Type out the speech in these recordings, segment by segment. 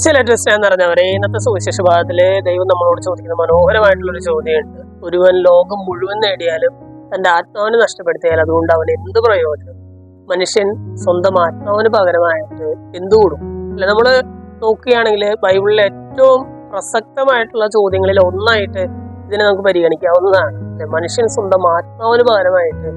ചില ടെസ്റ്റ് നിറഞ്ഞവരെ ഇന്നത്തെ സുവിശേഷ ഭാഗത്തില് ദൈവം നമ്മളോട് ചോദിക്കുന്ന മനോഹരമായിട്ടുള്ളൊരു ചോദ്യമുണ്ട്. ഒരുവൻ ലോകം മുഴുവൻ നേടിയാലും തന്റെ ആത്മാവിനെ നഷ്ടപ്പെടുത്തിയാൽ അതുകൊണ്ട് അവൻ എന്ത് പ്രയോജനം? മനുഷ്യൻ സ്വന്തം ആത്മാവിന് പകരമായിട്ട് എന്ത് കൊടുക്കും? അല്ലെ, നമ്മള് നോക്കുകയാണെങ്കിൽ ബൈബിളിലെ ഏറ്റവും പ്രസക്തമായിട്ടുള്ള ചോദ്യങ്ങളിൽ ഒന്നായിട്ട് ഇതിനെ നമുക്ക് പരിഗണിക്കാവുന്നതാണ്. മനുഷ്യൻ സ്വന്തം ആത്മാവിന് പകരമായിട്ട്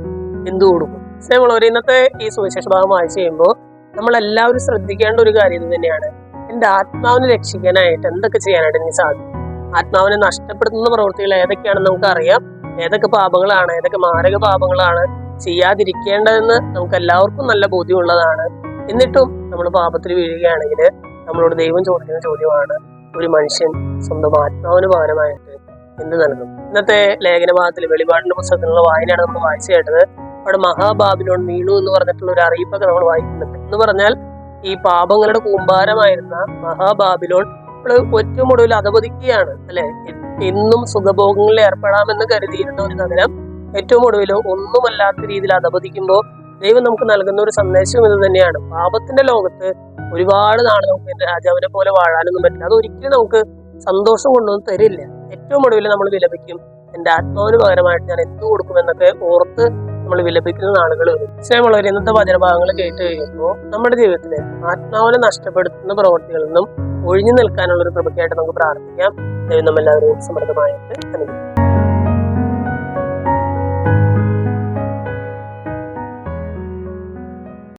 എന്ത് കൊടുക്കും? സ്നേഹമുള്ളവർ, ഇന്നത്തെ ഈ സുവിശേഷ ഭാഗം വായിച്ചു കഴിയുമ്പോൾ നമ്മളെല്ലാവരും ശ്രദ്ധിക്കേണ്ട ഒരു കാര്യം തന്നെയാണ്. എന്റെ ആത്മാവിനെ രക്ഷിക്കാനായിട്ട് എന്തൊക്കെ ചെയ്യാനായിട്ട് എനിക്ക് സാധിക്കും? ആത്മാവിനെ നഷ്ടപ്പെടുത്തുന്ന പ്രവൃത്തികൾ ഏതൊക്കെയാണെന്ന് നമുക്കറിയാം. ഏതൊക്കെ പാപങ്ങളാണ്, ഏതൊക്കെ മാരക പാപങ്ങളാണ് ചെയ്യാതിരിക്കേണ്ടതെന്ന് നമുക്ക് എല്ലാവർക്കും നല്ല ബോധ്യമുള്ളതാണ്. എന്നിട്ടും നമ്മൾ പാപത്തിൽ വീഴുകയാണെങ്കിൽ നമ്മളോട് ദൈവം ചോദിക്കുന്ന ചോദ്യമാണ്, ഒരു മനുഷ്യൻ സ്വന്തം ആത്മാവിന് പകരമായിട്ട് എന്ത് നൽകും? ഇന്നത്തെ ലേഖന ഭാഗത്തിൽ വെളിപാടിന്റെ പുസ്തകത്തിലുള്ള വായനയാണ് നമ്മൾ വായിച്ചു കേട്ടത്. അവിടെ മഹാബാബിലോൺ വീണു എന്ന് പറഞ്ഞിട്ടുള്ള ഒരു അറിയിപ്പൊക്കെ നമ്മൾ വായിക്കുന്നുണ്ട്. എന്ന് പറഞ്ഞാൽ ഈ പാപങ്ങളുടെ കൂമ്പാരമായിരുന്ന മഹാബാബിലോൺ ഏറ്റവും ഒടുവിൽ അധപതിക്കുകയാണ്, അല്ലെ? എന്നും സുഖഭോഗങ്ങളിൽ ഏർപ്പെടാമെന്ന് കരുതിയിരുന്ന ഒരു നഗരം ഏറ്റവും ഒടുവിൽ ഒന്നുമല്ലാത്ത രീതിയിൽ അധപതിക്കുമ്പോൾ ദൈവം നമുക്ക് നൽകുന്ന ഒരു സന്ദേശം ഇത് തന്നെയാണ്. പാപത്തിന്റെ ലോകത്ത് ഒരുപാട് നാൾ നമുക്ക് രാജാവിനെ പോലെ വാഴാനൊന്നും പറ്റില്ല. അതൊരിക്കലും നമുക്ക് സന്തോഷം കൊണ്ടൊന്നും തരില്ല. ഏറ്റവും ഒടുവിൽ നമ്മൾ വിലപിക്കും, എന്റെ ആത്മാവിന് പകരമായിട്ട് ഞാൻ എന്ത് കൊടുക്കുമെന്നൊക്കെ ഓർത്ത് നമ്മൾ വിലപിക്കുന്ന നാളുകൾ വരും. സ്നേഹമുള്ളവർ, ഇന്നത്തെ വചനഭാഗങ്ങൾ കേട്ട് കഴിയുമ്പോൾ നമ്മുടെ ജീവിതത്തില് ആത്മാവിനെ നഷ്ടപ്പെടുത്തുന്ന പ്രവൃത്തികളിൽ നിന്നും ഒഴിഞ്ഞു നിൽക്കാനുള്ള ഒരു കൃപയ്ക്കായിട്ട് നമുക്ക് പ്രാർത്ഥിക്കാം. ദൈവം നമ്മളെല്ലാവരും സമൃദ്ധമായിട്ട് അനുഗ്രഹിക്കും.